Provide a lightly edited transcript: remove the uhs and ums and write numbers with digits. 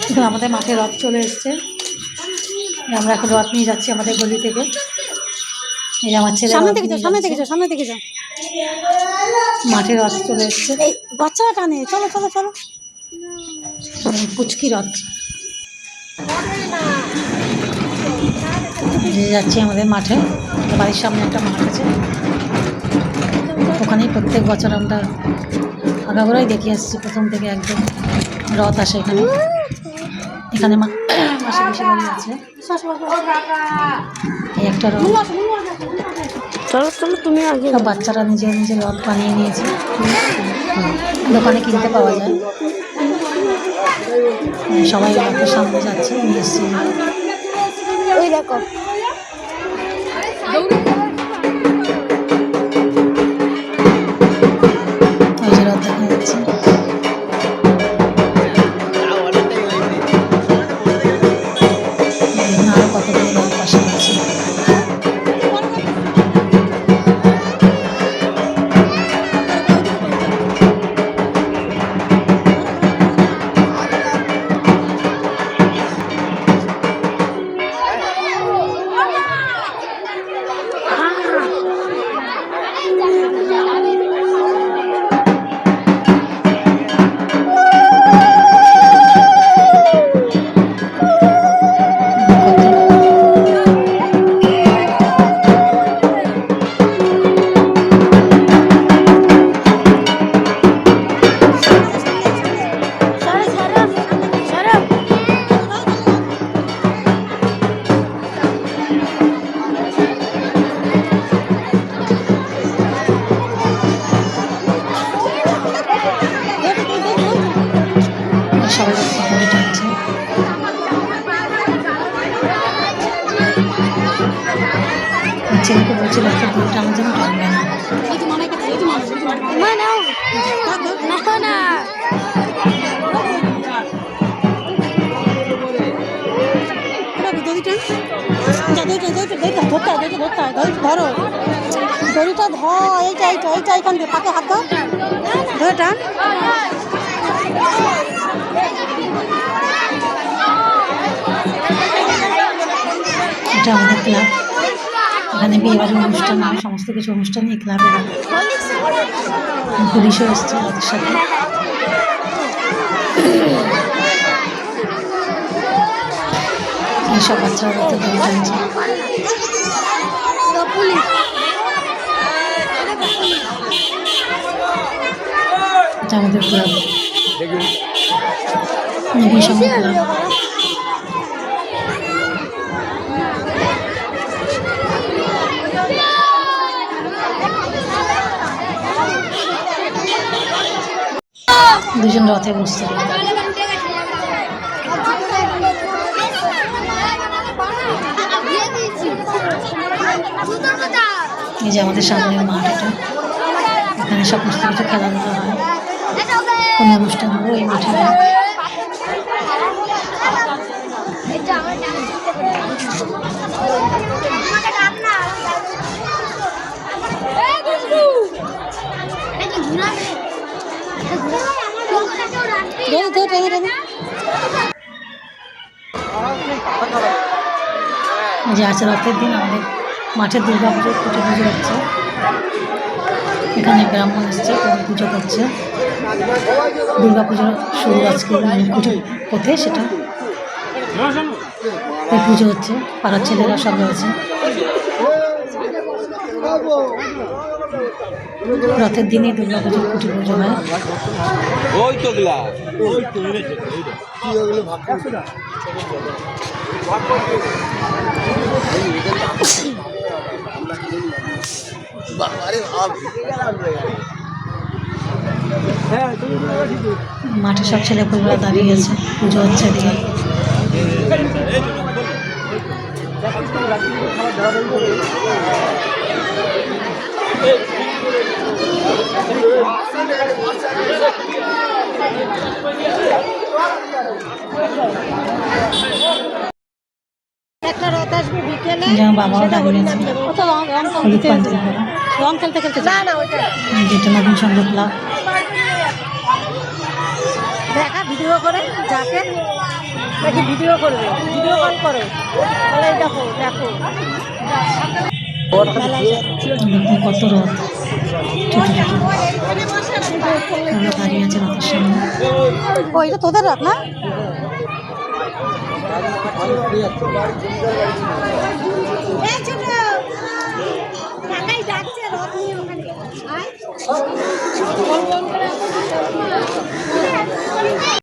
এখন আমাদের মাঠে রথ চলে এসছে, আমরা এখন রথ নিয়ে যাচ্ছি আমাদের গলি থেকে। এই আমার ছেলে সামনে থেকে যাও, সামনে থেকে যাও। মাঠে রথ চলে এসছে, বাচ্চারা টানে, চলো চলো চলো। পুচকি রথ যাচ্ছি আমাদের মাঠে। বাড়ির সামনে একটা মাঠ আছে, ওখানেই প্রত্যেক বছর আমরা আগাগোড়াই দেখে আসছি, প্রথম থেকে একদম রথ আসে এখানে। এখানে মাসে বেশি বাড়ি আছে, এই একটা রথ। চলো চলো তুমি আগে। সব বাচ্চারা নিজের নিজের রথ বানিয়ে নিয়েছে, দোকানে কিনতে পাওয়া যায়। সবাই রথের সামনে যাচ্ছে, নিয়ে এসছি। ওই দেখো ওই যে রথ দেখা যাচ্ছে। আরো কতগুলো রথ পাশে আছে। সবাই কতগুলো টানছে। ছেলেকে বলছিল একটা দূর টানার জন্য টানবে না। ধরো দড়িটা ধর, এইটা এইটা এইটা এখান থেকে পাকে হাত দাও, ধরে টান। এটা আমাদের ক্লাব, এখানে বিয়েবাড়ির অনুষ্ঠান, সমস্ত কিছু অনুষ্ঠান এই ক্লাবে হয়। পুলিশও এসছে ওদের সাথে। এইসব বাচ্চারা তো দড়ি টানছে। এটা আমাদের ক্লাব, অগ্নিশমন ক্লাব। দুজন রথে বসছে, এই যে আমাদের সামনের মাঠ, এটা এখানে সমস্ত কিছু খেলাধুলা হয়, কোনো অনুষ্ঠান হলো এই মাঠে হয়। যে আছে রথের দিন আমাদের মাঠে দুর্গাপুজো পুজো হচ্ছে। এখানে ব্রাহ্মণ এসছে, পুজো করছে। দুর্গাপুজোর শুরু আজকে পুজো পথে, সেটা পুজো হচ্ছে, পাড়ার ছেলেরা সব রয়েছে। রথের দিনে দুর্গাপুজোর পুজো হয়। মাঠে সব ছেলে পুলেরা দাঁড়িয়ে আছে, পুজো হচ্ছে দিয়ে। একটা রথ আসবে বিকেলে, বাবাও দাঁড়িয়ে আছে, রং খেলতে খেলতে। যেটা নবীন সংঘ ক্লাব। দেখা ভিডিও করে যাকে নাকি ভিডিও করবে, ভিডিও কল করো, বলে দেখো দেখো মেলায় যাচ্ছে। দেখুন কত রথ ছোট ছোট আমরা দাঁড়িয়ে আছে রথের সামনে। ও এটা তোদের রথ না? এই ছোট